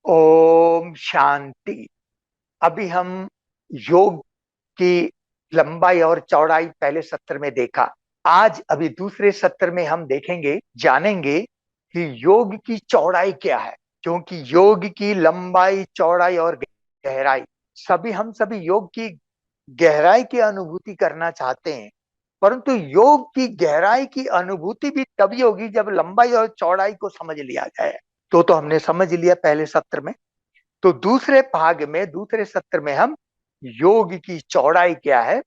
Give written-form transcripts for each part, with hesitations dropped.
ओम शांति। अभी हम योग की लंबाई और चौड़ाई पहले सत्र में देखा। आज अभी दूसरे सत्र में हम देखेंगे, जानेंगे कि योग की चौड़ाई क्या है। क्योंकि योग की लंबाई, चौड़ाई और गहराई, हम सभी योग की गहराई की अनुभूति करना चाहते हैं। परंतु योग की गहराई की अनुभूति भी तभी होगी जब लंबाई और चौड़ाई को समझ लिया जाए। तो हमने समझ लिया पहले सत्र में। तो दूसरे भाग में, दूसरे सत्र में हम योग की चौड़ाई क्या है,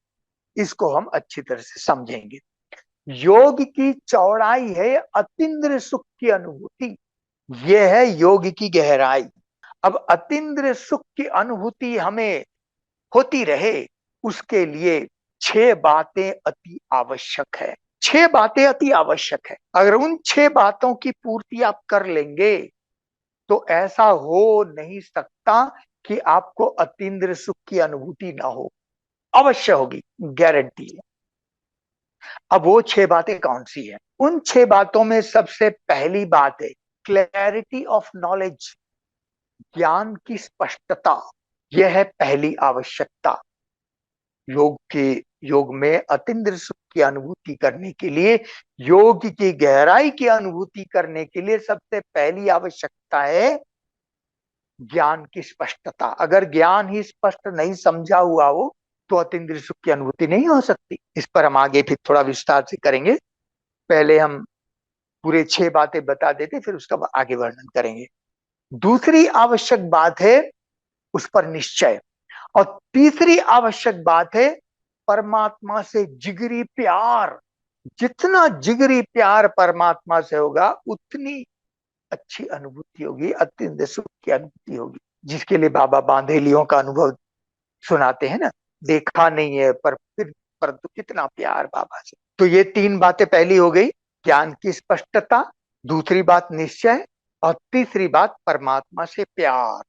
इसको हम अच्छी तरह से समझेंगे। योग की चौड़ाई है अतीन्द्र सुख की अनुभूति। यह है योग की गहराई। अब अतीन्द्र सुख की अनुभूति हमें होती रहे, उसके लिए छह बातें अति आवश्यक है। छह बातें अति आवश्यक है। अगर उन छह बातों की पूर्ति आप कर लेंगे तो ऐसा हो नहीं सकता कि आपको अतीन्द्र सुख की अनुभूति ना हो। अवश्य होगी, गारंटी है। अब वो छह बातें कौन सी है? उन छह बातों में सबसे पहली बात है क्लैरिटी ऑफ नॉलेज, ज्ञान की स्पष्टता। यह है पहली आवश्यकता। योग में अतीन्द्र सुख की अनुभूति करने के लिए, योग की गहराई की अनुभूति करने के लिए सबसे पहली आवश्यकता है ज्ञान की स्पष्टता। अगर ज्ञान ही स्पष्ट नहीं समझा हुआ हो तो अतीन्द्रिय सुख की अनुभूति नहीं हो सकती। इस पर हम आगे फिर थोड़ा विस्तार से करेंगे। पहले हम पूरे छह बातें बता देते, फिर उसका आगे वर्णन करेंगे। दूसरी आवश्यक बात है उस पर निश्चय। और तीसरी आवश्यक बात है परमात्मा से जिगरी प्यार। जितना जिगरी प्यार परमात्मा से होगा उतनी अच्छी अनुभूति होगी, अत्यंत सुख की अनुभूति होगी। जिसके लिए बाबा बांधेलियों का अनुभव सुनाते हैं ना, देखा नहीं है पर फिर परंतु कितना प्यार बाबा से। तो ये तीन बातें पहली हो गई, ज्ञान की स्पष्टता, दूसरी बात निश्चय, और तीसरी बात परमात्मा से प्यार।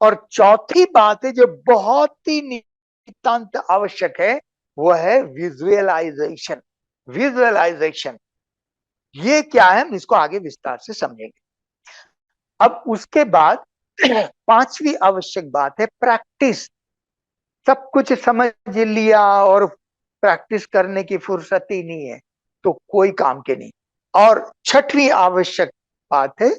और चौथी बात है जो बहुत ही नितांत आवश्यक है, वो है विजुअलाइजेशन। विजुअलाइजेशन ये क्या है, हम इसको आगे विस्तार से समझेंगे। अब उसके बाद पांचवी आवश्यक बात है प्रैक्टिस। सब कुछ समझ लिया और प्रैक्टिस करने की फुर्सत ही नहीं है तो कोई काम के नहीं। और छठवीं आवश्यक बात है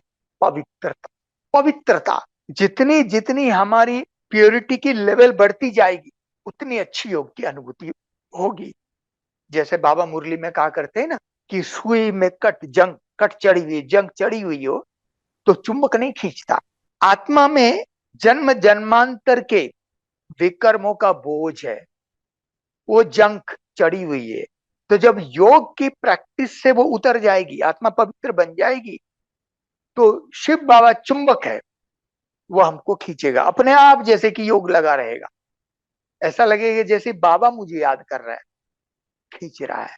पवित्रता। पवित्रता, जितनी जितनी हमारी प्योरिटी की लेवल बढ़ती जाएगी उतनी अच्छी योग की अनुभूति होगी। जैसे बाबा मुरली में कहा करते हैं ना कि सुई में कट चढ़ी हुई, जंग चढ़ी हुई हो तो चुंबक नहीं खींचता। आत्मा में जन्म जन्मांतर के विकर्मों का बोझ है, वो जंग चढ़ी हुई है। तो जब योग की प्रैक्टिस से वो उतर जाएगी, आत्मा पवित्र बन जाएगी, तो शिव बाबा चुंबक है, वो हमको खींचेगा अपने आप। जैसे कि योग लगा रहेगा, ऐसा लगेगा जैसे बाबा मुझे याद कर रहा है, खींच रहा है।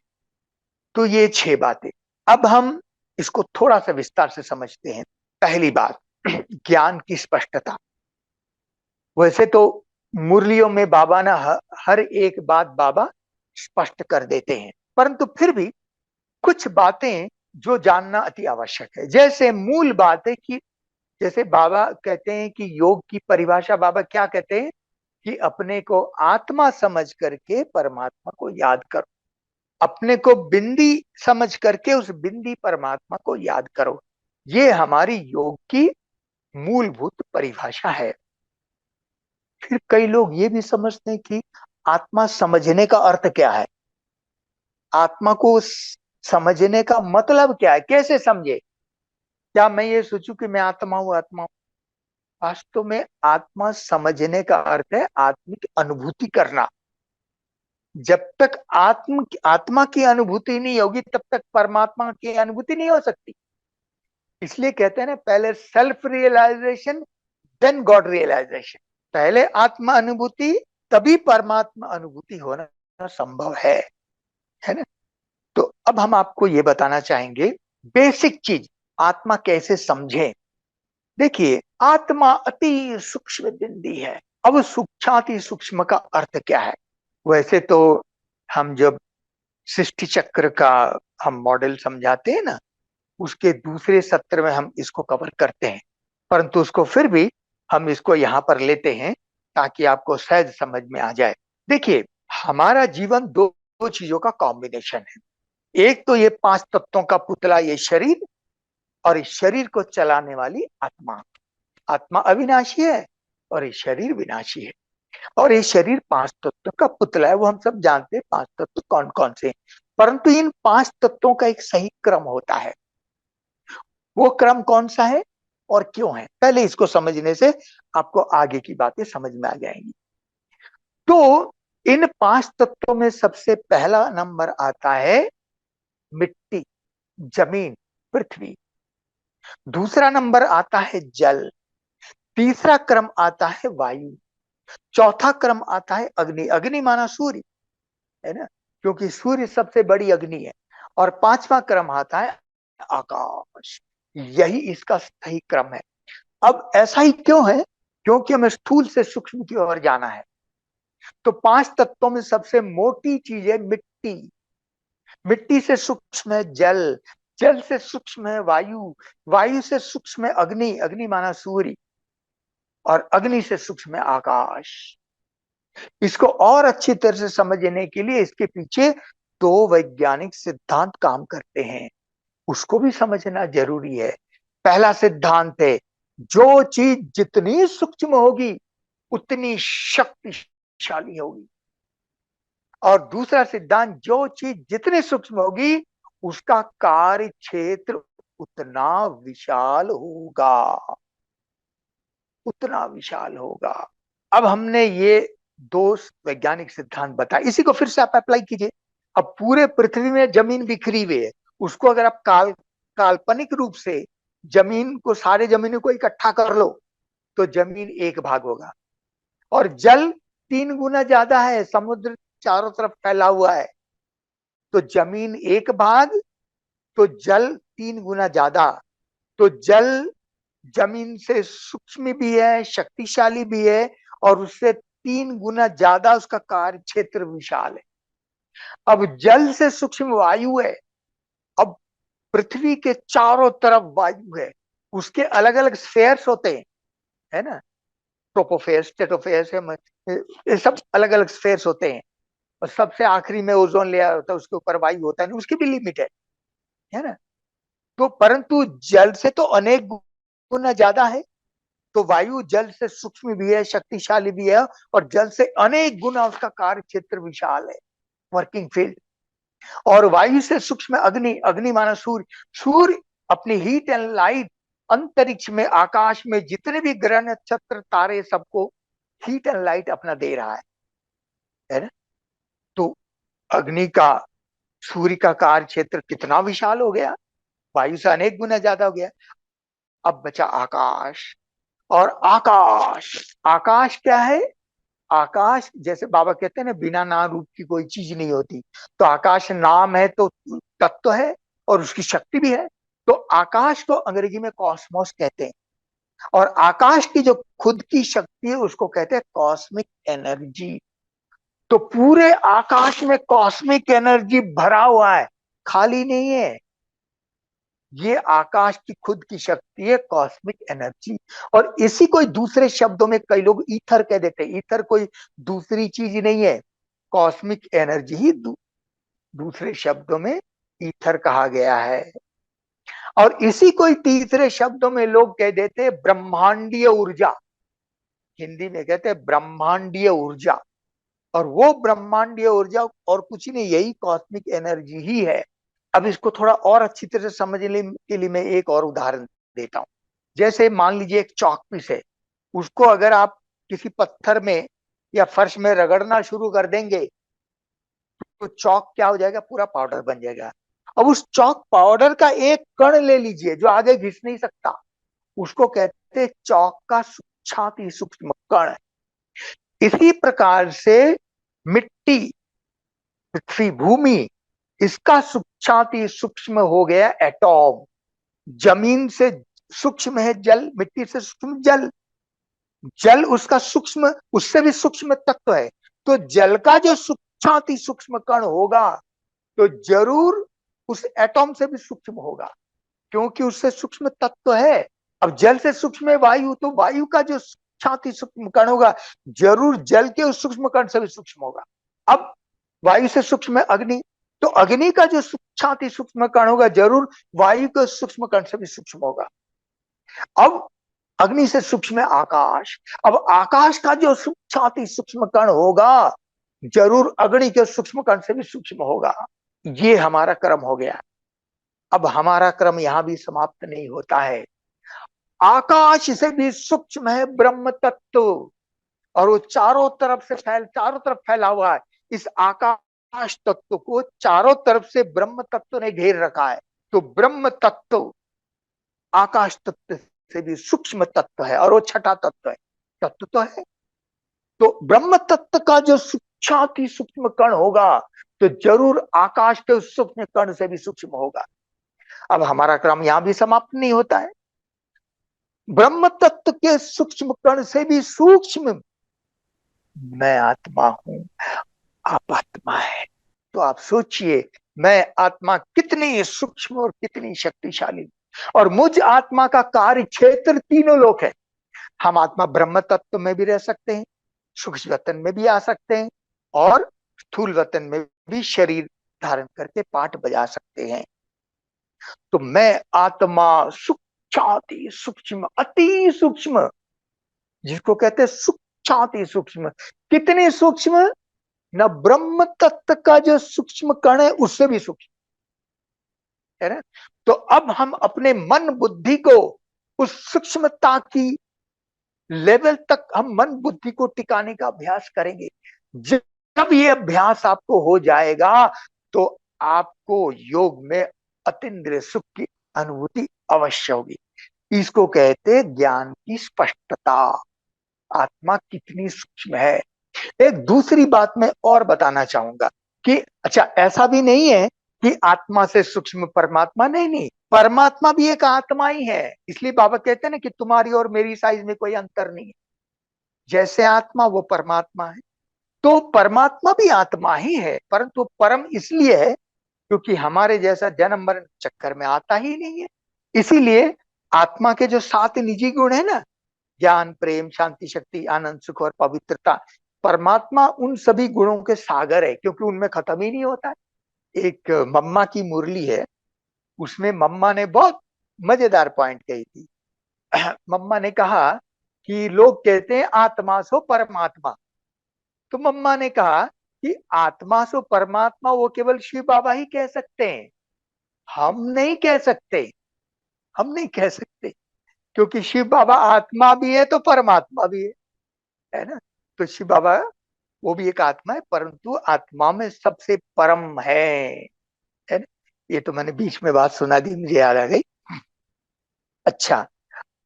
तो ये छह बातें अब हम इसको थोड़ा सा विस्तार से समझते हैं। पहली बात ज्ञान की स्पष्टता। वैसे तो मुरलियों में बाबा ना हर एक बात बाबा स्पष्ट कर देते हैं, परंतु फिर भी कुछ बातें जो जानना अति आवश्यक है। जैसे मूल बात है कि जैसे बाबा कहते हैं कि योग की परिभाषा बाबा क्या कहते हैं कि अपने को आत्मा समझ करके परमात्मा को याद करो। अपने को बिंदी समझ करके उस बिंदी परमात्मा को याद करो। ये हमारी योग की मूलभूत परिभाषा है। फिर कई लोग ये भी समझते हैं कि आत्मा समझने का अर्थ क्या है, आत्मा को समझने का मतलब क्या है, कैसे समझे। क्या मैं ये सोचूं कि मैं आत्मा हूं, आत्मा हूं? वास्तव में आत्मा समझने का अर्थ है आत्मिक अनुभूति करना। जब तक आत्मा की अनुभूति नहीं होगी तब तक परमात्मा की अनुभूति नहीं हो सकती। इसलिए कहते हैं ना, पहले self realisation then God realisation. पहले आत्मा अनुभूति तभी परमात्मा अनुभूति होना संभव है ना। तो अब हम आपको ये बताना चाहेंगे बेसिक चीज, आत्मा कैसे समझें। देखिए, आत्मा अति सूक्ष्म बिंदी है। अब सूक्ष्माति सूक्ष्म का अर्थ क्या है? वैसे तो हम जब सृष्टि चक्र का हम मॉडल समझाते हैं ना, उसके दूसरे सत्र में हम इसको कवर करते हैं, परंतु उसको फिर भी हम इसको यहाँ पर लेते हैं ताकि आपको सहज समझ में आ जाए। देखिए, हमारा जीवन दो दो चीजों का कॉम्बिनेशन है। एक तो ये पांच तत्वों का पुतला, ये शरीर, और इस शरीर को चलाने वाली आत्मा। आत्मा अविनाशी है और ये शरीर विनाशी है। और ये शरीर पांच तत्वों का पुतला है, वो हम सब जानते हैं पांच तत्व कौन कौन से हैं। परंतु इन पांच तत्वों का एक सही क्रम होता है। वो क्रम कौन सा है और क्यों है, पहले इसको समझने से आपको आगे की बातें समझ में आ जाएंगी। तो इन पांच तत्वों में सबसे पहला नंबर आता है मिट्टी, जमीन, पृथ्वी। दूसरा नंबर आता है जल। तीसरा क्रम आता है वायु। चौथा क्रम आता है अग्नि। अग्नि माना सूर्य, है ना, क्योंकि सूर्य सबसे बड़ी अग्नि है। और पांचवा क्रम आता है आकाश। यही इसका सही क्रम है। अब ऐसा ही क्यों है, क्योंकि हमें स्थूल से सूक्ष्म की ओर जाना है। तो पांच तत्वों में सबसे मोटी चीज है मिट्टी। मिट्टी से सूक्ष्म है जल, जल से सूक्ष्म है वायु, वायु से सूक्ष्म है अग्नि, अग्नि माना सूर्य, और अग्नि से सूक्ष्म है आकाश। इसको और अच्छी तरह से समझने के लिए इसके पीछे दो वैज्ञानिक सिद्धांत काम करते हैं, उसको भी समझना जरूरी है। पहला सिद्धांत है, जो चीज जितनी सूक्ष्म होगी उतनी शक्तिशाली होगी। और दूसरा सिद्धांत, जो चीज जितनी सूक्ष्म होगी उसका कार्य क्षेत्र उतना विशाल होगा, उतना विशाल होगा। अब हमने ये दो वैज्ञानिक सिद्धांत बताए, इसी को फिर से आप अप्लाई कीजिए। अब पूरे पृथ्वी में जमीन बिखरी हुई है, उसको अगर आप काल्पनिक रूप से जमीन को, सारे जमीनों को इकट्ठा कर लो तो जमीन एक भाग होगा। और जल 3 गुना ज्यादा है, समुद्र चारों तरफ फैला हुआ है, तो जमीन एक भाग, तो जल 3 गुना ज्यादा। तो जल जमीन से सूक्ष्म भी है, शक्तिशाली भी है, और उससे 3 गुना ज्यादा उसका कार्य क्षेत्र विशाल है। अब जल से सूक्ष्म वायु है। अब पृथ्वी के चारों तरफ वायु है, उसके अलग अलग स्फेयर्स होते हैं, है ना, ट्रोपोफेयर, स्ट्रेटोफेयर है, ये सब अलग अलग स्फेयर्स होते हैं। और सबसे आखिरी में ओजोन लेयर होता है, उसके ऊपर वायु होता है, उसकी भी लिमिट है ना। तो परंतु जल से तो अनेक गुना ज्यादा है। तो वायु जल से सूक्ष्म भी है, शक्तिशाली भी है, और जल से अनेक गुना उसका कार्य क्षेत्र विशाल है, वर्किंग फील्ड। और वायु से सूक्ष्म अग्नि, अग्नि माना सूर्य। सूर्य अपनी हीट एंड लाइट अंतरिक्ष में, आकाश में जितने भी ग्रह नक्षत्र तारे, सबको हीट एंड लाइट अपना दे रहा है ना। तो अग्नि का, सूर्य का कार्य क्षेत्र कितना विशाल हो गया, वायु से अनेक गुना ज्यादा हो गया। अब बचा आकाश। और आकाश, आकाश क्या है? आकाश, जैसे बाबा कहते हैं ना, बिना नाम रूप की कोई चीज नहीं होती। तो आकाश नाम है तो तत्व है, और उसकी शक्ति भी है। तो आकाश को अंग्रेजी में कॉस्मोस कहते हैं। और आकाश की जो खुद की शक्ति है उसको कहते हैं कॉस्मिक एनर्जी। तो पूरे आकाश में कॉस्मिक एनर्जी भरा हुआ है, खाली नहीं है। ये आकाश की खुद की शक्ति है, कॉस्मिक एनर्जी। और इसी को दूसरे शब्दों में कई लोग ईथर कह देते हैं। ईथर कोई दूसरी चीज नहीं है, कॉस्मिक एनर्जी ही दूसरे शब्दों में ईथर कहा गया है। और इसी को तीसरे शब्दों में लोग कह देते हैं ब्रह्मांडीय ऊर्जा। हिंदी में कहते हैं ब्रह्मांडीय ऊर्जा। और वो ब्रह्मांडीय ऊर्जा और कुछ नहीं, यही कॉस्मिक एनर्जी ही है। अब इसको थोड़ा और अच्छी तरह से समझने के लिए मैं एक और उदाहरण देता हूं। जैसे मान लीजिए एक चॉक पीस है, उसको अगर आप किसी पत्थर में या फर्श में रगड़ना शुरू कर देंगे तो चॉक क्या हो जाएगा, पूरा पाउडर बन जाएगा। अब उस चॉक पाउडर का एक कण ले लीजिए जो आगे घिस नहीं सकता, उसको कहते हैं चॉक का सूक्ष्माति सूक्ष्म कण। इसी प्रकार से मिट्टी, पृथ्वी, भूमि, इसका सूक्ष्माति सूक्ष्म हो गया एटॉम। जमीन से सूक्ष्म है जल, मिट्टी से सूक्ष्म जल, जल उसका सूक्ष्म, उससे भी सूक्ष्म तत्व है। तो जल का जो सूक्ष्माति सूक्ष्म कण होगा तो जरूर उस एटॉम से भी सूक्ष्म होगा, क्योंकि उससे सूक्ष्म तत्व है। अब जल से सूक्ष्म है वायु, तो वायु का जो छाती सूक्ष्म कण होगा जरूर जल के उस सूक्ष्म कण से भी सूक्ष्म होगा। अब वायु से सूक्ष्म है अग्नि, तो अग्नि का जो छाती सूक्ष्म कण होगा जरूर वायु के सूक्ष्म कण से भी सूक्ष्म होगा। अब अग्नि से सूक्ष्म है आकाश, अब आकाश का जो छाती सूक्ष्म कण होगा जरूर अग्नि के सूक्ष्म कण से भी सूक्ष्म होगा। ये हमारा क्रम हो गया। अब हमारा क्रम यहां भी समाप्त नहीं होता है। आकाश से भी सूक्ष्म है ब्रह्म तत्व, और वो चारों तरफ फैला हुआ है। इस आकाश तत्व को चारों तरफ से ब्रह्म तत्व ने घेर रखा है। तो ब्रह्म तत्व आकाश तत्व से भी सूक्ष्म तत्व है, और वो छठा तत्व है। तत्व तो है, तो ब्रह्म तत्व का जो सूक्ष्माति सूक्ष्म कण होगा तो जरूर आकाश के उस सूक्ष्म कण से भी सूक्ष्म होगा। अब हमारा क्रम यहां भी समाप्त नहीं होता है। ब्रह्म तत्व के सूक्ष्म कण से भी सूक्ष्म मैं आत्मा हूं, आप आत्मा है। तो आप सोचिए मैं आत्मा कितनी सूक्ष्म और कितनी शक्तिशाली, और मुझ आत्मा का कार्य क्षेत्र तीनों लोक है। हम आत्मा ब्रह्म तत्व में भी रह सकते हैं, सूक्ष्म वतन में भी आ सकते हैं, और स्थूल वतन में भी शरीर धारण करके पाठ बजा सकते हैं। तो मैं आत्मा सूक्ष्माति सूक्ष्म अति सूक्ष्म, जिसको कहते हैं सूक्ष्माति सूक्ष्म, कितने सूक्ष्म, न ब्रह्म तत्व का जो सूक्ष्म कण है उससे भी सूक्ष्म है ना। तो अब हम अपने मन बुद्धि को उस सूक्ष्मता की लेवल तक हम मन बुद्धि को टिकाने का अभ्यास करेंगे। जब ये अभ्यास आपको हो जाएगा तो आपको योग में अतीन्द्रिय सुख की अनुभूति अवश्य होगी। इसको कहते हैं ज्ञान की स्पष्टता, आत्मा कितनी सूक्ष्म है। एक दूसरी बात मैं और बताना चाहूंगा कि अच्छा ऐसा भी नहीं है कि आत्मा से सूक्ष्म परमात्मा, नहीं नहीं, परमात्मा भी एक आत्मा ही है। इसलिए बाबा कहते हैं ना कि तुम्हारी और मेरी साइज में कोई अंतर नहीं है, जैसे आत्मा वो परमात्मा है। तो परमात्मा भी आत्मा ही है, परंतु परम इसलिए है क्योंकि हमारे जैसा जन्म मरण चक्कर में आता ही नहीं है। इसीलिए आत्मा के जो 7 निजी गुण है ना, ज्ञान प्रेम शांति शक्ति आनंद सुख और पवित्रता, परमात्मा उन सभी गुणों के सागर है, क्योंकि उनमें खत्म ही नहीं होता है। एक मम्मा की मुरली है, उसमें मम्मा ने बहुत मजेदार पॉइंट कही थी। मम्मा ने कहा कि लोग कहते हैं आत्मा सो परमात्मा, तो मम्मा ने कहा कि आत्मा सो परमात्मा वो केवल शिव बाबा ही कह सकते हैं, हम नहीं कह सकते, हम नहीं कह सकते, क्योंकि शिव बाबा आत्मा भी है तो परमात्मा भी है ना। तो शिव बाबा वो भी एक आत्मा है, परंतु आत्मा में सबसे परम है ना। ये तो मैंने बीच में बात सुना दी, मुझे याद आ गई। अच्छा,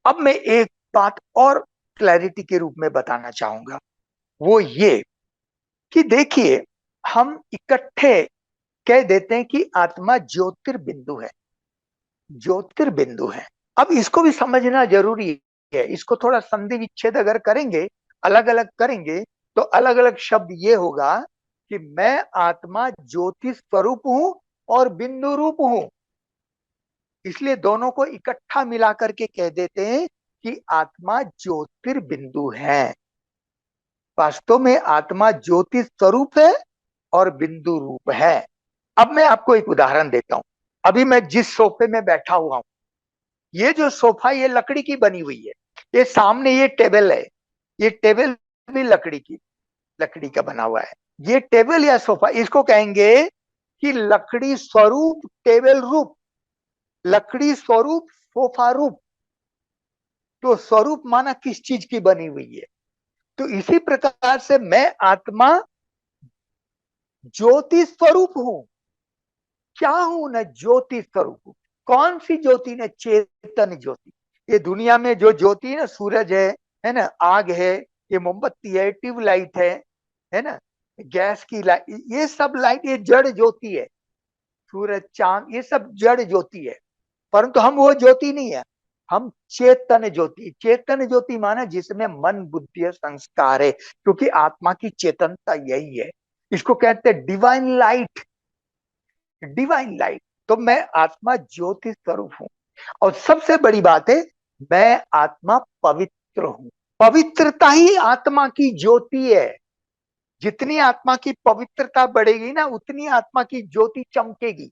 अब मैं एक बात और क्लैरिटी के रूप में बताना चाहूंगा, वो ये कि देखिए हम इकट्ठे कह देते हैं कि आत्मा ज्योतिर्बिंदु है, ज्योतिर्बिंदु है। अब इसको भी समझना जरूरी है। इसको थोड़ा संधि विच्छेद अगर करेंगे, अलग अलग करेंगे, तो अलग अलग शब्द ये होगा कि मैं आत्मा ज्योति स्वरूप हूं और बिंदु रूप हूं। इसलिए दोनों को इकट्ठा मिला करके कह देते हैं कि आत्मा ज्योतिर्बिंदु है। वास्तव में आत्मा ज्योति स्वरूप है और बिंदु रूप है। अब मैं आपको एक उदाहरण देता हूं। अभी मैं जिस सोफे में बैठा हुआ हूं, ये जो सोफा ये लकड़ी की बनी हुई है, ये सामने ये टेबल है, ये टेबल भी लकड़ी का बना हुआ है। ये टेबल या सोफा इसको कहेंगे कि लकड़ी स्वरूप टेबल रूप, लकड़ी स्वरूप सोफा रूप। तो स्वरूप माना किस चीज की बनी हुई है। तो इसी प्रकार से मैं आत्मा ज्योति स्वरूप हूं। क्या हूं न, ज्योति स्वरूप हूं। कौन सी ज्योति न, चेतन ज्योति। ये दुनिया में जो ज्योति है ना, सूरज है ना, आग है, ये मोमबत्ती है, ट्यूबलाइट है ना, गैस की लाइट, ये सब लाइट ये जड़ ज्योति है। सूरज चांद ये सब जड़ ज्योति है, परंतु हम वो ज्योति नहीं है, हम चेतन ज्योति। चेतन ज्योति माना जिसमें मन बुद्धि और संस्कार है, क्योंकि आत्मा की चेतनता यही है। इसको कहते हैं डिवाइन लाइट, डिवाइन लाइट। तो मैं आत्मा ज्योति स्वरूप हूं। और सबसे बड़ी बात है मैं आत्मा पवित्र हूं। पवित्रता ही आत्मा की ज्योति है। जितनी आत्मा की पवित्रता बढ़ेगी ना, उतनी आत्मा की ज्योति चमकेगी।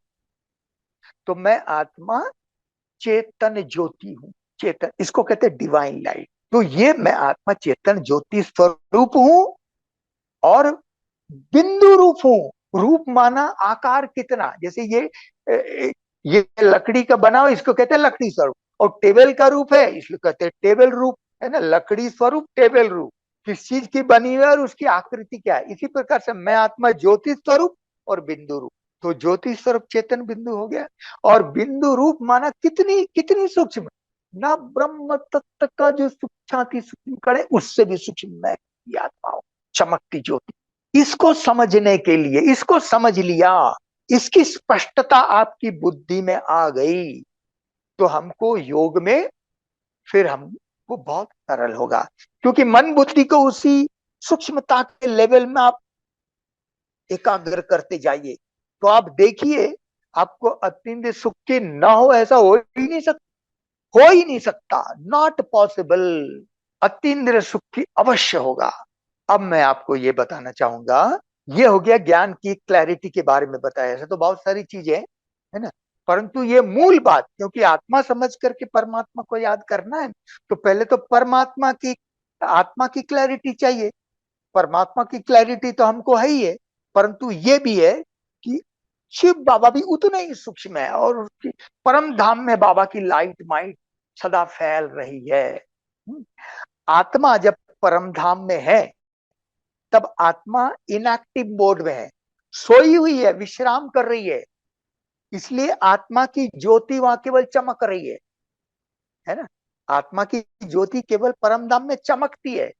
तो मैं आत्मा चेतन ज्योति हूं। चेतन, इसको कहते हैं डिवाइन लाइट। तो ये मैं आत्मा चेतन ज्योति स्वरूप हूं और बिंदु रूप हूं। रूप माना आकार कितना, जैसे ये लकड़ी का बना हो, इसको कहते हैं लकड़ी स्वरूप। और टेबल का रूप है, इसलिए कहते हैं टेबल रूप, है ना। लकड़ी स्वरूप, टेबल रूप, किस चीज की बनी हुई है और उसकी आकृति क्या है। इसी प्रकार से मैं आत्मा ज्योति स्वरूप और बिंदु रूप। तो ज्योति स्वरूप चेतन बिंदु हो गया। और बिंदु रूप माना कितनी कितनी सूक्ष्म, ना ब्रह्म तत्व का जो सूक्ष्माति सूक्ष्म कण है उससे भी सूक्ष्म मैं की आत्मा हूं, चमकती ज्योति। इसको समझने के लिए, इसको समझ लिया, इसकी स्पष्टता आपकी बुद्धि में आ गई, तो हमको योग में फिर हमको बहुत सरल होगा। क्योंकि मन बुद्धि को उसी सूक्ष्मता के लेवल में आप एकाग्र करते जाइए, तो आप देखिए आपको अत्यंत सुख की ना हो, ऐसा हो ही नहीं सकता। हो ही नहीं सकता, नॉट पॉसिबल। अतीन्द्र सुख की अवश्य होगा। अब मैं आपको ये बताना चाहूंगा, ये हो गया ज्ञान की क्लैरिटी के बारे में बताया। ऐसे तो बहुत सारी चीजें है ना, परंतु ये मूल बात, क्योंकि आत्मा समझ करके परमात्मा को याद करना है, तो पहले तो परमात्मा की, आत्मा की क्लैरिटी चाहिए। परमात्मा की क्लैरिटी तो हमको है ही है, परंतु ये भी है कि शिव बाबा भी उतने ही सूक्ष्म है और उसकी परम धाम में बाबा की लाइट माइट सदा फैल रही है। आत्मा जब परम धाम में है, तब आत्मा इनएक्टिव मोड में है, सोई हुई है, विश्राम कर रही है। इसलिए आत्मा की ज्योति वहां केवल चमक रही है ना। आत्मा की ज्योति केवल परम धाम में चमकती है,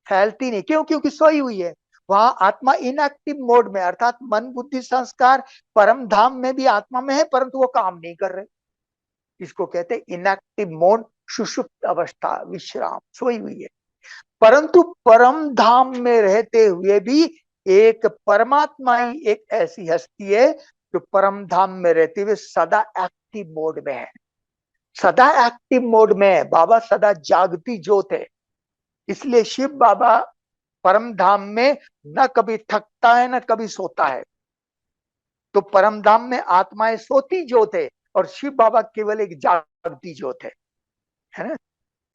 फैलती नहीं। क्यों? क्योंकि सोई हुई है। वहां आत्मा इनएक्टिव मोड में, अर्थात मन बुद्धि संस्कार परम धाम में भी आत्मा में है, परंतु वो काम नहीं कर रहे। इसको कहते हैं इनएक्टिव मोड, सुषुप्त अवस्था, विश्राम, सोई हुई है। परंतु परम धाम में रहते हुए भी एक परमात्मा ही एक ऐसी हस्ती है जो परम धाम में रहते हुए सदा एक्टिव मोड में है। सदा एक्टिव मोड में है। बाबा सदा जागती ज्योत है। इसलिए शिव बाबा परम धाम में न कभी थकता है न कभी सोता है। तो परम धाम में आत्माएं सोती ज्योत है और शिव बाबा केवल एक जागती ज्योत है ना।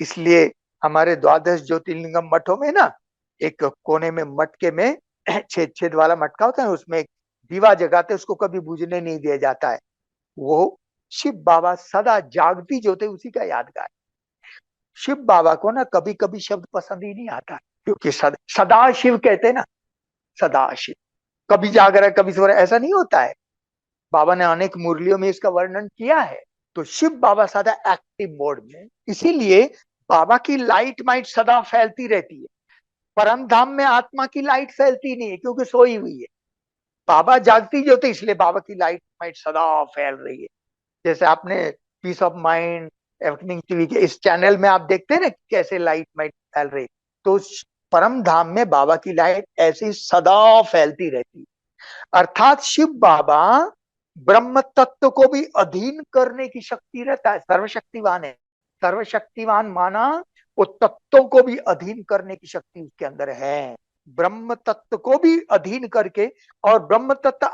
इसलिए हमारे द्वादश ज्योतिर्लिंगम मठों में ना, एक कोने में मटके में छेद छेद वाला मटका होता है, उसमें एक दीवा जगाते, उसको कभी बुझने नहीं दिया जाता है। वो शिव बाबा सदा जागती ज्योति, उसी का यादगार। शिव बाबा को ना कभी कभी शब्द पसंद ही नहीं आता, क्योंकि सदा शिव कहते हैं ना, सदा शिव। कभी जाग रहा है कभी सो रहा है, ऐसा नहीं होता है। बाबा ने अनेक मुरलियों में इसका वर्णन किया है। तो शिव बाबा सदा एक्टिव मोड में, इसीलिए बाबा की लाइट माइट सदा फैलती रहती है। परम धाम में आत्मा की लाइट फैलती नहीं है, क्योंकि सोई हुई है। बाबा जागती जो थे, इसलिए बाबा की लाइट माइट सदा फैल रही है। जैसे आपने piece of mind evening TV के इस चैनल में आप देखते हैं ना कैसे लाइट माइट फैल रही। तो परम धाम में बाबा की लाइट ऐसी सदा फैलती रहती है। अर्थात शिव बाबा ब्रह्म तत्व को भी अधीन करने की शक्ति रहता है, सर्वशक्तिवान है। सर्वशक्तिवान माना वो तत्वों को भी अधीन करने की शक्ति उसके अंदर है। ब्रह्म तत्व को भी अधीन करके, और ब्रह्म तत्व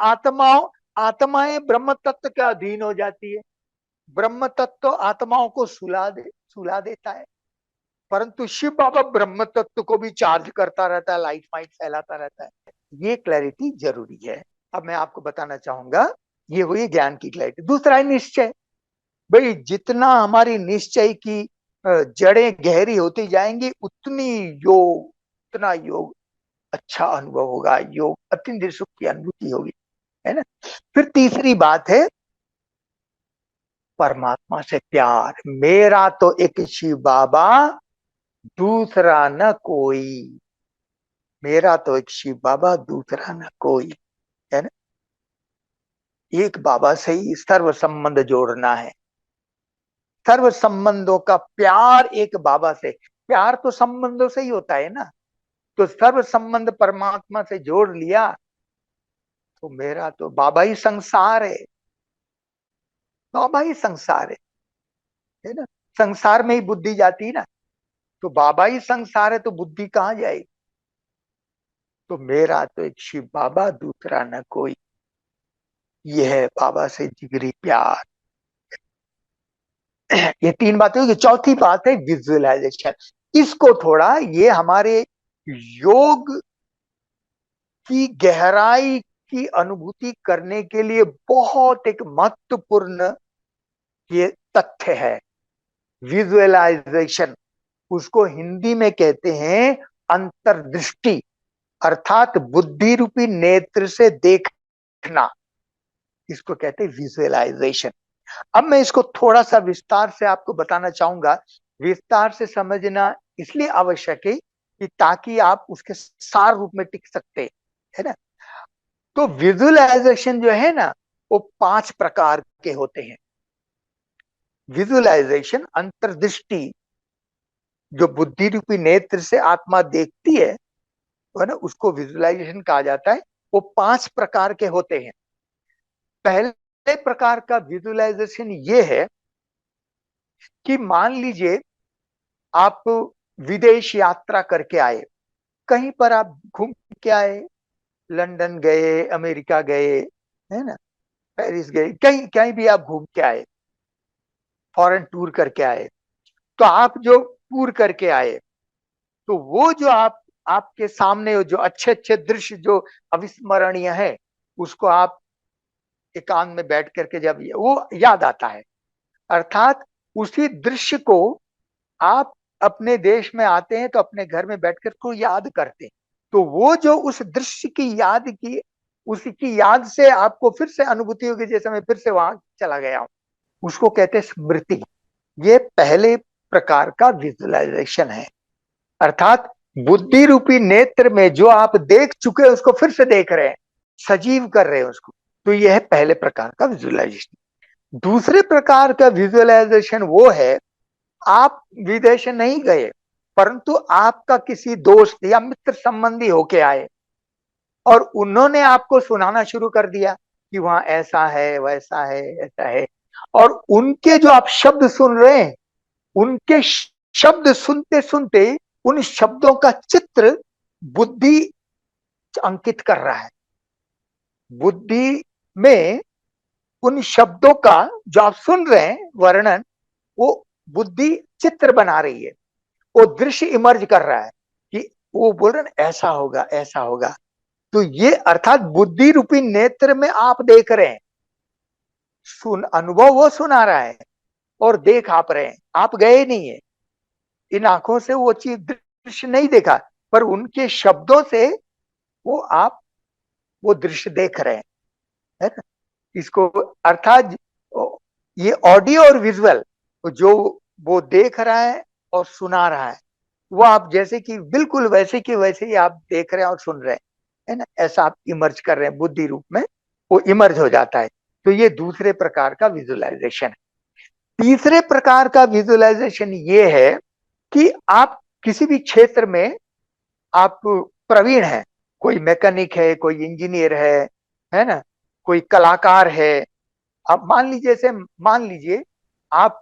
आत्माएं ब्रह्म तत्व के अधीन हो जाती है। ब्रह्म तत्व आत्माओं को सुला देता है। परंतु शिव बाबा ब्रह्म तत्व को भी चार्ज करता रहता है, लाइट माइट फैलाता रहता है। ये क्लैरिटी जरूरी है। अब मैं आपको बताना चाहूंगा, ये हुई ज्ञान की क्लैरिटी। दूसरा है निश्चय। भाई जितना हमारी निश्चय की जड़ें गहरी होती जाएंगी, उतना योग अच्छा अनुभव होगा, योग अत्यंत सुख की अनुभूति होगी, है ना। फिर तीसरी बात है परमात्मा से प्यार। मेरा तो एक शिव बाबा, दूसरा न कोई। मेरा तो एक शिव बाबा, दूसरा न कोई, है ना। एक बाबा से ही सर्व संबंध जोड़ना है। सर्व संबंधों का प्यार एक बाबा से। प्यार तो संबंधों से ही होता है ना। तो सर्व संबंध परमात्मा से जोड़ लिया, तो मेरा तो बाबा ही संसार है। बाबा ही संसार है ना। संसार में ही बुद्धि जाती है ना, तो बाबा ही संसार है तो बुद्धि कहाँ जाएगी। तो मेरा तो एक शिव बाबा, दूसरा न कोई, यह है बाबा से जिगरी प्यार। ये तीन बातें होगी। चौथी बात है विजुअलाइजेशन। इसको थोड़ा, ये हमारे योग की गहराई की अनुभूति करने के लिए बहुत एक महत्वपूर्ण ये तथ्य है, विजुअलाइजेशन। उसको हिंदी में कहते हैं अंतर्दृष्टि, अर्थात बुद्धि रूपी नेत्र से देखना, इसको कहते हैं विजुअलाइजेशन। अब मैं इसको थोड़ा सा विस्तार से आपको बताना चाहूंगा। विस्तार से समझना इसलिए आवश्यक है कि ताकि आप उसके सार रूप में टिक सकते है ना। तो विजुअलाइजेशन जो है ना, वो 5 प्रकार के होते हैं। विजुअलाइजेशन, अंतर्दृष्टि, जो बुद्धि रूपी नेत्र से आत्मा देखती है ना, उसको विजुअलाइजेशन कहा जाता है। वो 5 प्रकार के होते हैं। पहले प्रकार का विजुअलाइजेशन ये है कि मान लीजिए आप विदेश यात्रा करके आए, कहीं पर आप घूम के आए, लंदन गए, अमेरिका गए, है ना, पेरिस गए, कहीं कहीं भी आप घूम के आए, फॉरेन टूर करके आए। तो आप जो टूर करके आए, तो वो जो आप, आपके सामने जो अच्छे अच्छे दृश्य जो अविस्मरणीय है, उसको आप एकांत में बैठ करके जब वो याद आता है, अर्थात उसी दृश्य को आप अपने देश में आते हैं तो अपने घर में बैठकर को याद करते हैं। तो वो जो उस दृश्य की याद की, उसकी याद से आपको फिर से अनुभूति होगी जैसे मैं फिर से वहां चला गया हूं, उसको कहते हैं स्मृति। ये पहले प्रकार का विजुअलाइजेशन है, अर्थात बुद्धि रूपी नेत्र में जो आप देख चुके हैं उसको फिर से देख रहे हैं, सजीव कर रहे हैं उसको। तो यह है पहले प्रकार का विजुअलाइजेशन। दूसरे प्रकार का विजुअलाइजेशन वो है, आप विदेश नहीं गए, परंतु आपका किसी दोस्त या मित्र संबंधी होके आए और उन्होंने आपको सुनाना शुरू कर दिया कि वहां ऐसा है, वैसा है, ऐसा है। और उनके जो आप शब्द सुन रहे हैं, उनके शब्द सुनते सुनते उन शब्दों का चित्र बुद्धि अंकित कर रहा है। बुद्धि में उन शब्दों का जो आप सुन रहे हैं वर्णन, वो बुद्धि चित्र बना रही है, वो दृश्य इमर्ज कर रहा है कि वो बोल रहे हैं ऐसा होगा, ऐसा होगा। तो ये अर्थात बुद्धि रूपी नेत्र में आप देख रहे हैं, सुन अनुभव वो सुना रहा है और देख आप रहे हैं, आप गए नहीं है, इन आंखों से वो चीज दृश्य नहीं देखा, पर उनके शब्दों से वो आप वो दृश्य देख रहे हैं, है ना। इसको अर्थात ये ऑडियो और विजुअल, जो वो देख रहा है और सुना रहा है, वो आप जैसे कि बिल्कुल वैसे की वैसे ही आप देख रहे हैं और सुन रहे हैं, है ना, ऐसा आप इमर्ज कर रहे हैं बुद्धि रूप में, वो इमर्ज हो जाता है। तो ये दूसरे प्रकार का विजुअलाइजेशन है। तीसरे प्रकार का विजुअलाइजेशन ये है कि आप किसी भी क्षेत्र में आप प्रवीण हैं, कोई मैकेनिक है, कोई इंजीनियर है ना, कोई कलाकार है। आप मान लीजिए, जैसे मान लीजिए आप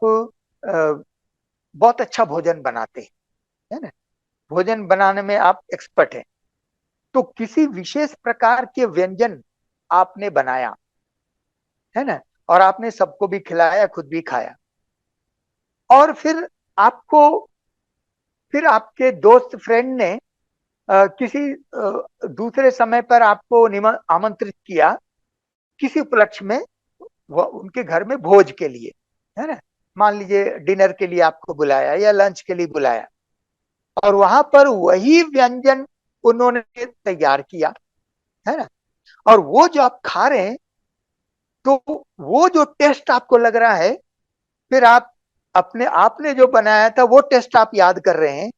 बहुत अच्छा भोजन बनाते हैं, है ना, भोजन बनाने में आप एक्सपर्ट हैं। तो किसी विशेष प्रकार के व्यंजन आपने बनाया, है ना, और आपने सबको भी खिलाया, खुद भी खाया, और फिर आपके दोस्त फ्रेंड ने किसी दूसरे समय पर आपको आमंत्रित किया किसी उपलक्ष्य में, वो उनके घर में भोज के लिए, है ना, मान लीजिए डिनर के लिए आपको बुलाया या लंच के लिए बुलाया, और वहां पर वही व्यंजन उन्होंने तैयार किया, है ना, और वो जो आप खा रहे हैं, तो वो जो टेस्ट आपको लग रहा है, फिर आप अपने आपने जो बनाया था वो टेस्ट आप याद कर रहे हैं,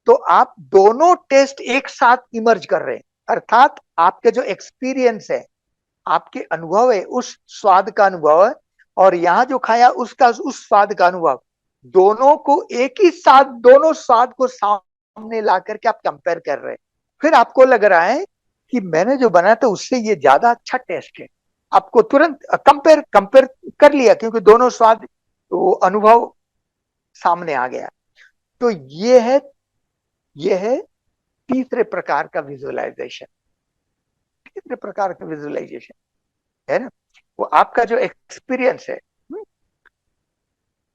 तो आप दोनों टेस्ट एक साथ इमर्ज कर रहे हैं, अर्थात आपके जो एक्सपीरियंस है, आपके अनुभव है, उस स्वाद का अनुभव है, और यहाँ जो खाया उसका उस स्वाद का अनुभव, दोनों को एक ही साथ, दोनों स्वाद को सामने ला करके आप कंपेयर कर रहे हैं। फिर आपको लग रहा है कि मैंने जो बनाया था उससे ये ज्यादा अच्छा टेस्ट है। आपको तुरंत कंपेयर कंपेयर कर लिया, क्योंकि दोनों स्वाद, वो अनुभव सामने आ गया। तो ये है तीसरे प्रकार का विजुअलाइजेशन। तीसरे प्रकार का विजुअलाइजेशन है ना, वो आपका जो एक्सपीरियंस है।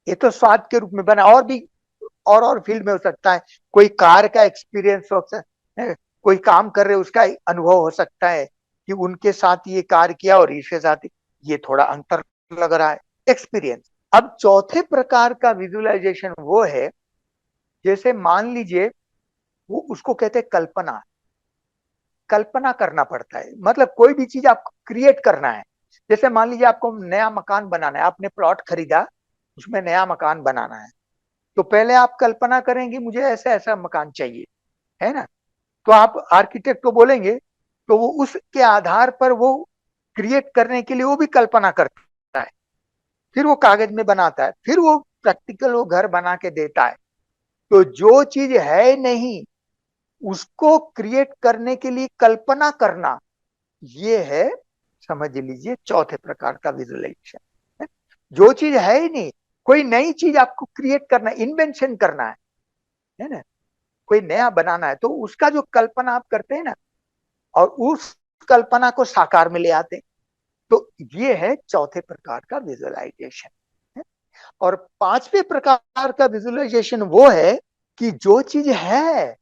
ये तो स्वाद के रूप में बना, और भी और फील्ड में हो सकता है। कोई कार का एक्सपीरियंस हो सकता है, कोई काम कर रहे उसका अनुभव हो सकता है कि उनके साथ ये कार किया और इसके साथ ये थोड़ा अंतर लग रहा है, एक्सपीरियंस। अब चौथे प्रकार का विजुअलाइजेशन वो है, जैसे मान लीजिए वो उसको कहते हैं कल्पना। कल्पना करना पड़ता है, मतलब कोई भी चीज आपको क्रिएट करना है। जैसे मान लीजिए आपको नया मकान बनाना है, आपने प्लॉट खरीदा, उसमें नया मकान बनाना है, तो पहले आप कल्पना करेंगे मुझे ऐसा ऐसा मकान चाहिए, है ना। तो आप आर्किटेक्ट को बोलेंगे, तो वो उसके आधार पर वो क्रिएट करने के लिए वो भी कल्पना करता है, फिर वो कागज में बनाता है, फिर वो प्रैक्टिकल वो घर बना के देता है। तो जो चीज है नहीं उसको क्रिएट करने के लिए कल्पना करना, ये है, समझ लीजिए, चौथे प्रकार का विजुअलाइजेशन। जो चीज है ही नहीं, कोई नई चीज आपको क्रिएट करना, इन्वेंशन करना है ना, कोई नया बनाना है, तो उसका जो कल्पना आप करते हैं ना, और उस कल्पना को साकार में ले आते हैं, तो ये है चौथे प्रकार का विजुअलाइजेशन। और पांचवें प्रकार का विजुअलाइजेशन वो है कि जो चीज है,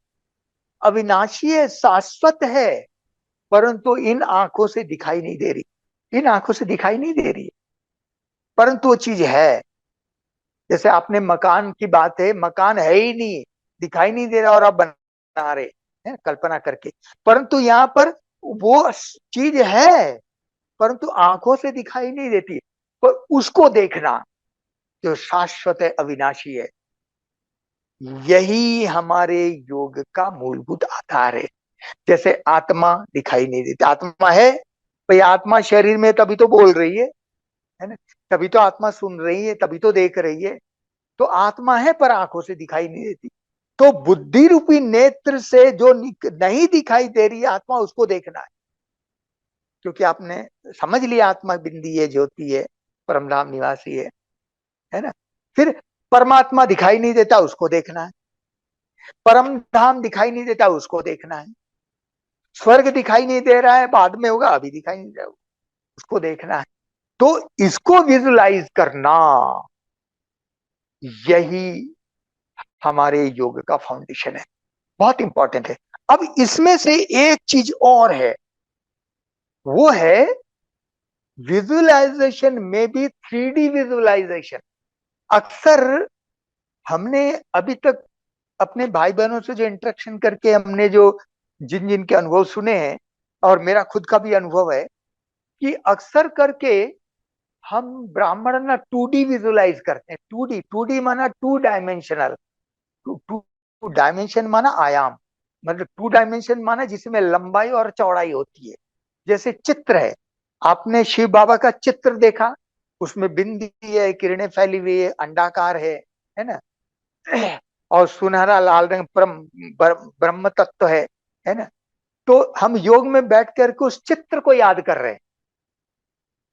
अविनाशी है, शाश्वत है, परंतु इन आंखों से दिखाई नहीं दे रही, इन आंखों से दिखाई नहीं दे रही है, परंतु वो चीज है। जैसे आपने मकान की बात है, मकान है ही नहीं, दिखाई नहीं दे रहा, और आप बना रहे हैं कल्पना करके, परंतु यहाँ पर वो चीज है, परंतु आंखों से दिखाई नहीं देती, पर उसको देखना जो शाश्वत है, अविनाशी है, यही हमारे योग का मूलभूत आधार है। जैसे आत्मा दिखाई नहीं देती, आत्मा है भाई, आत्मा शरीर में, तभी तो बोल रही है ना, तभी तो आत्मा सुन रही है, तभी तो देख रही है। तो आत्मा है पर आंखों से दिखाई नहीं देती, तो बुद्धि रूपी नेत्र से जो नहीं दिखाई दे रही है आत्मा, उसको देखना है। क्योंकि आपने समझ लिया आत्मा बिंदी है, ज्योति है, परमधाम निवासी है ना। फिर परमात्मा दिखाई नहीं देता, उसको देखना है। परम धाम दिखाई नहीं देता, उसको देखना है। स्वर्ग दिखाई नहीं दे रहा है, बाद में होगा, अभी दिखाई नहीं दे रहा, उसको देखना है। तो इसको विजुलाइज करना, यही हमारे योग का फाउंडेशन है, बहुत इंपॉर्टेंट है। अब इसमें से एक चीज और है, वो है विजुअलाइजेशन में भी 3D विजुअलाइजेशन। अक्सर हमने अभी तक अपने भाई बहनों से जो इंटरेक्शन करके हमने जो जिन जिन के अनुभव सुने हैं, और मेरा खुद का भी अनुभव है, कि अक्सर करके हम ब्राह्मण ना 2D विजुलाइज करते हैं। 2D, 2D माना 2 डायमेंशनल, टू डायमेंशन माना आयाम, मतलब 2 डायमेंशन माना जिसमें लंबाई और चौड़ाई होती है। जैसे चित्र है, आपने शिव बाबा का चित्र देखा, उसमें बिंदी है, किरणें फैली हुई है, अंडाकार है ना, और सुनहरा लाल रंग ब्रह्म तत्व है ना। तो हम योग में बैठ करके उस चित्र को याद कर रहे हैं।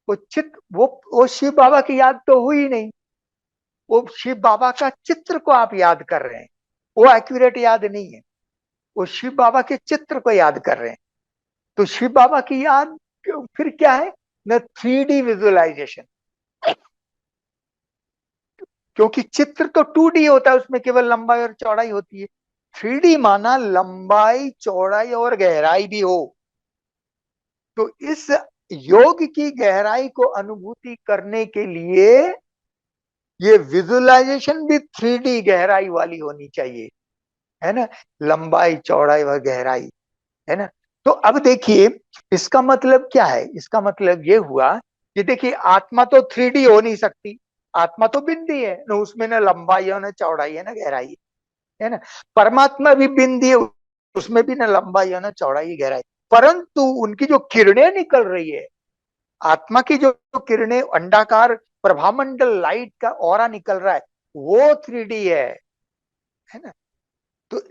वो चित्र, वो शिव बाबा की याद तो हुई नहीं, वो शिव बाबा का चित्र को आप याद कर रहे हैं, वो एक्यूरेट याद नहीं है, वो शिव बाबा के चित्र को याद कर रहे हैं। तो शिव बाबा की याद फिर क्या है न, 3D विजुअलाइजेशन। क्योंकि चित्र तो 2D होता है, उसमें केवल लंबाई और चौड़ाई होती है। 3D माना लंबाई, चौड़ाई और गहराई भी हो। तो इस योग की गहराई को अनुभूति करने के लिए ये विजुअलाइजेशन भी 3D गहराई वाली होनी चाहिए, है ना, लंबाई, चौड़ाई व गहराई, है ना। तो अब देखिए, इसका मतलब क्या है, इसका मतलब ये हुआ कि देखिए आत्मा तो 3D हो नहीं सकती, आत्मा तो बिंदी है, न उसमें न लंबाई है, न चौड़ाई है, न गहराई है ना। परमात्मा भी बिंदी है, उसमें भी न लंबाई है, न चौड़ाई, गहराई, परंतु उनकी जो किरणें निकल रही है, आत्मा की जो किरणें, अंडाकार प्रभामंडल लाइट का ऑरा निकल रहा है, वो 3D है ना। तो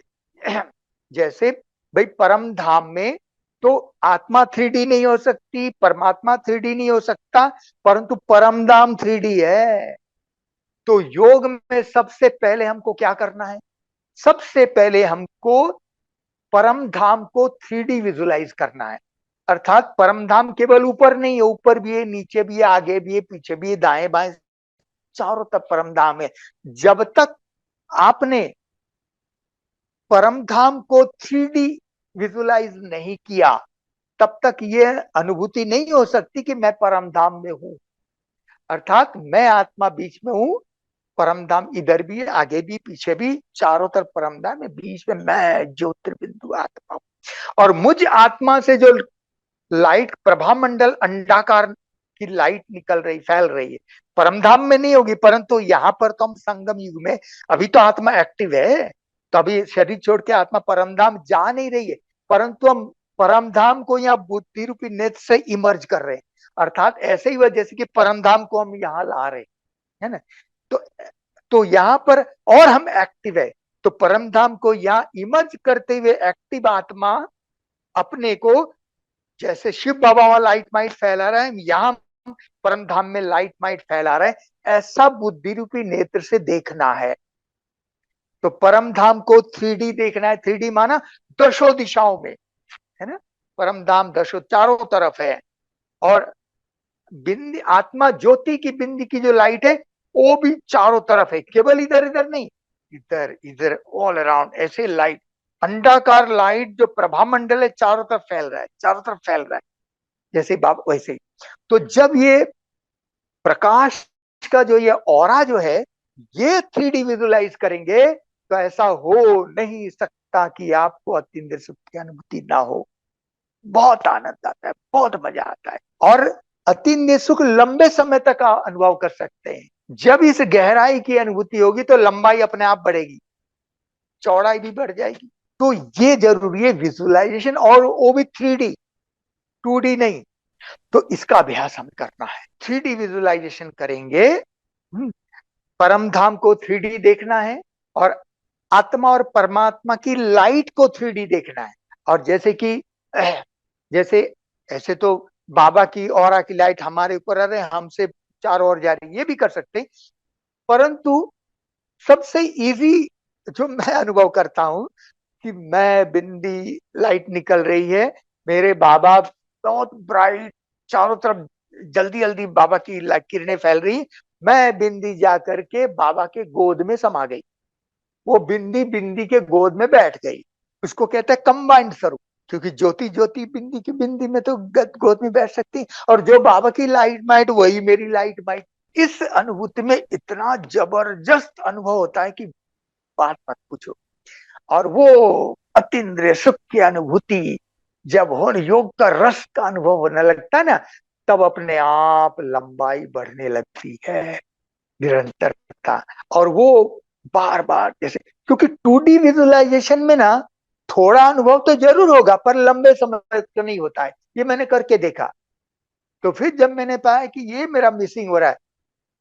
जैसे भाई परम धाम में तो आत्मा 3D नहीं हो सकती, परमात्मा 3D नहीं हो सकता, परंतु परम धाम 3D है। तो योग में सबसे पहले हमको क्या करना है? सबसे पहले हमको परम धाम को 3D विजुलाइज करना है। अर्थात परम धाम केवल ऊपर नहीं है, ऊपर भी है, नीचे भी है, आगे भी है, पीछे भी है, दाएं बाएं चारों तरफ परम धाम है। जब तक आपने परम धाम को 3D विजुलाइज नहीं किया, तब तक यह अनुभूति नहीं हो सकती कि मैं परम धाम में हूं। अर्थात मैं आत्मा बीच में हूं, परम धाम इधर भी है, आगे भी, पीछे भी, चारों तरफ परम धाम है, बीच में मैं ज्योतिर्बिंदु आत्मा हूं। और मुझ आत्मा से जो लाइट प्रभा मंडल अंडाकार की लाइट निकल रही, फैल रही है, परमधाम में नहीं होगी, परंतु यहाँ पर तो हम संगम युग में, अभी तो आत्मा एक्टिव है, तो अभी शरीर छोड़ के आत्मा परमधाम जा नहीं रही है, परंतु हम परमधाम को यहाँ बुद्धि रूपी नेत्र से इमर्ज कर रहे हैं। अर्थात ऐसे ही हुआ जैसे कि परमधाम को हम यहाँ ला रहे हैं, है ना। तो यहाँ पर और हम एक्टिव है, तो परमधाम को यहाँ इमर्ज करते हुए एक्टिव आत्मा अपने को, जैसे शिव बाबा वहां लाइट माइट फैला रहा है, यहाँ परम धाम में लाइट माइट फैला रहा है, ऐसा बुद्धि रूपी नेत्र से देखना है। तो परम धाम को 3D देखना है। 3D माना दशों दिशाओं में, है ना। परम धाम दशों चारों तरफ है, और बिंदी आत्मा ज्योति की बिंदी की जो लाइट है वो भी चारों तरफ है, केवल इधर इधर नहीं, इधर इधर ऑल अराउंड ऐसे लाइट, अंडाकार लाइट जो प्रभा मंडल है चारों तरफ फैल रहा है, चारों तरफ फैल रहा है, जैसे बाबा वैसे ही। तो जब ये प्रकाश का जो ये ऑरा जो है, ये 3D विजुलाइज करेंगे, तो ऐसा हो नहीं सकता कि आपको अतीन्द्रिय सुख की अनुभूति ना हो। बहुत आनंद आता है, बहुत मजा आता है, और अतीन्द्रिय सुख लंबे समय तक आप अनुभव कर सकते हैं। जब इस गहराई की अनुभूति होगी तो लंबाई अपने आप बढ़ेगी, चौड़ाई भी बढ़ जाएगी। तो ये जरूरी है विजुअलाइजेशन, और वो भी 3D, 2D नहीं। तो इसका अभ्यास हमें करना है। 3D विजुअलाइजेशन करेंगे, परम धाम को 3D देखना है, और आत्मा और परमात्मा की लाइट को 3D देखना है। और जैसे कि जैसे ऐसे तो बाबा की ऑरा की लाइट हमारे ऊपर आ रहे हैं, हमसे चारों ओर जा रही है, ये भी कर सकते हैं, परंतु सबसे इजी जो मैं अनुभव करता हूं कि मैं बिंदी लाइट निकल रही है, मेरे बाबा बहुत ब्राइट, चारों तरफ जल्दी जल्दी बाबा की किरणें फैल रही, मैं बिंदी जा करके बाबा के गोद में समा गई, वो बिंदी बिंदी के गोद में बैठ गई। उसको कहते हैं कंबाइंड स्वरूप, क्योंकि ज्योति ज्योति बिंदी की बिंदी में तो गोद में बैठ सकती, और जो बाबा की लाइट माइट वही मेरी लाइट माइट। इस अनुभूति में इतना जबरदस्त अनुभव होता है कि बात मत पूछो। और वो अतीन्द्रिय सुख की अनुभूति जब हो, योग का रस का अनुभव होने लगता है ना, तब अपने आप लंबाई बढ़ने लगती है, निरंतरता। और वो बार बार जैसे, क्योंकि 2D विजुअलाइजेशन में ना थोड़ा अनुभव तो जरूर होगा, पर लंबे समय तक नहीं होता है, ये मैंने करके देखा। तो फिर जब मैंने पाया कि ये मेरा मिसिंग हो रहा है,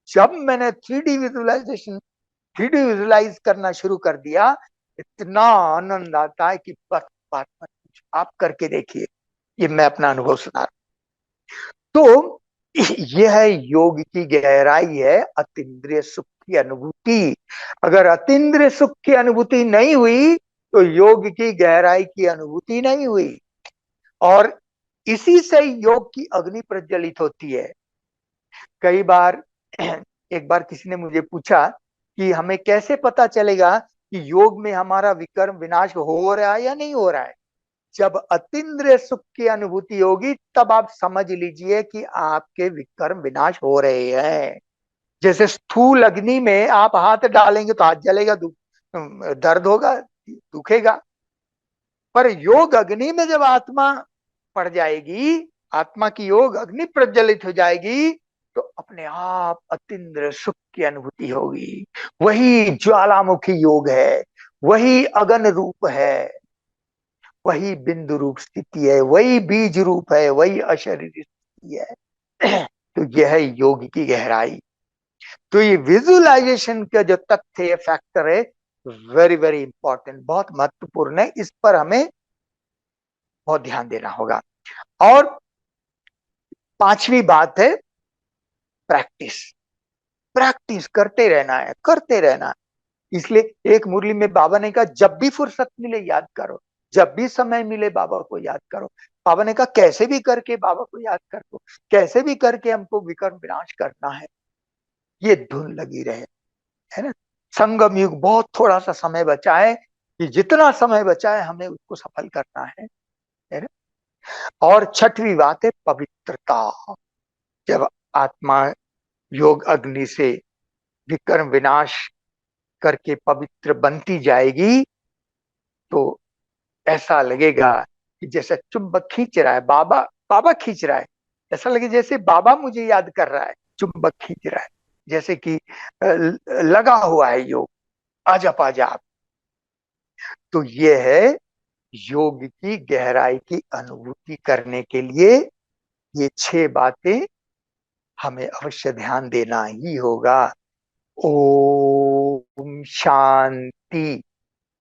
जब मैंने 3D विजुअलाइजेशन, 3D विजुअलाइज करना शुरू कर दिया, इतना आनंद आता है कि बस बात मत पूछो, आप करके देखिए। ये मैं अपना अनुभव सुना रहा हूं। तो यह है योग की गहराई, है अतीन्द्रिय सुख की अनुभूति। अगर अतीन्द्रिय सुख की अनुभूति नहीं हुई तो योग की गहराई की अनुभूति नहीं हुई, और इसी से योग की अग्नि प्रज्वलित होती है। कई बार एक बार किसी ने मुझे पूछा कि हमें कैसे पता चलेगा कि योग में हमारा विकर्म विनाश हो रहा है या नहीं हो रहा है। जब अतीन्द्रिय सुख की अनुभूति होगी तब आप समझ लीजिए कि आपके विकर्म विनाश हो रहे हैं। जैसे स्थूल अग्नि में आप हाथ डालेंगे तो हाथ जलेगा, दर्द होगा, दुखेगा, पर योग अग्नि में जब आत्मा पड़ जाएगी, आत्मा की योग अग्नि प्रज्वलित हो जाएगी, तो अपने आप अतीन्द्रिय सुख की अनुभूति होगी। वही ज्वालामुखी योग है, वही अगन रूप है, वही बिंदु रूप स्थिति है, वही बीज रूप है, वही अशरीरी स्थिति है। तो यह है योग की गहराई। तो ये विजुअलाइजेशन का जो तथ्य है, फैक्टर है, वेरी वेरी इंपॉर्टेंट, बहुत महत्वपूर्ण है, इस पर हमें बहुत ध्यान देना होगा। और पांचवी बात है प्रैक्टिस। प्रैक्टिस करते रहना है, करते रहना है। इसलिए एक मुरली में बाबा ने कहा जब भी फुर्सत मिले याद करो, जब भी समय मिले बाबा को याद करो। बाबा ने कहा कैसे भी करके बाबा को याद कर दो, कैसे भी करके हमको विकर्म विनाश करना है, ये धुन लगी रहे, है ना। संगम युग बहुत थोड़ा सा समय बचा है, कि जितना समय बचा है हमें उसको सफल करना है ना। और छठवीं बात है पवित्रता। जब आत्मा योग अग्नि से विकर्म विनाश करके पवित्र बनती जाएगी, तो ऐसा लगेगा कि जैसे चुंबक खींच रहा है, बाबा बाबा खींच रहा है, ऐसा लगे जैसे बाबा मुझे याद कर रहा है, चुंबक खींच रहा है, जैसे कि लगा हुआ है योग, अजप अजाप। तो ये है योग की गहराई की अनुभूति करने के लिए ये 6 बातें हमें अवश्य ध्यान देना ही होगा। ओम शांति।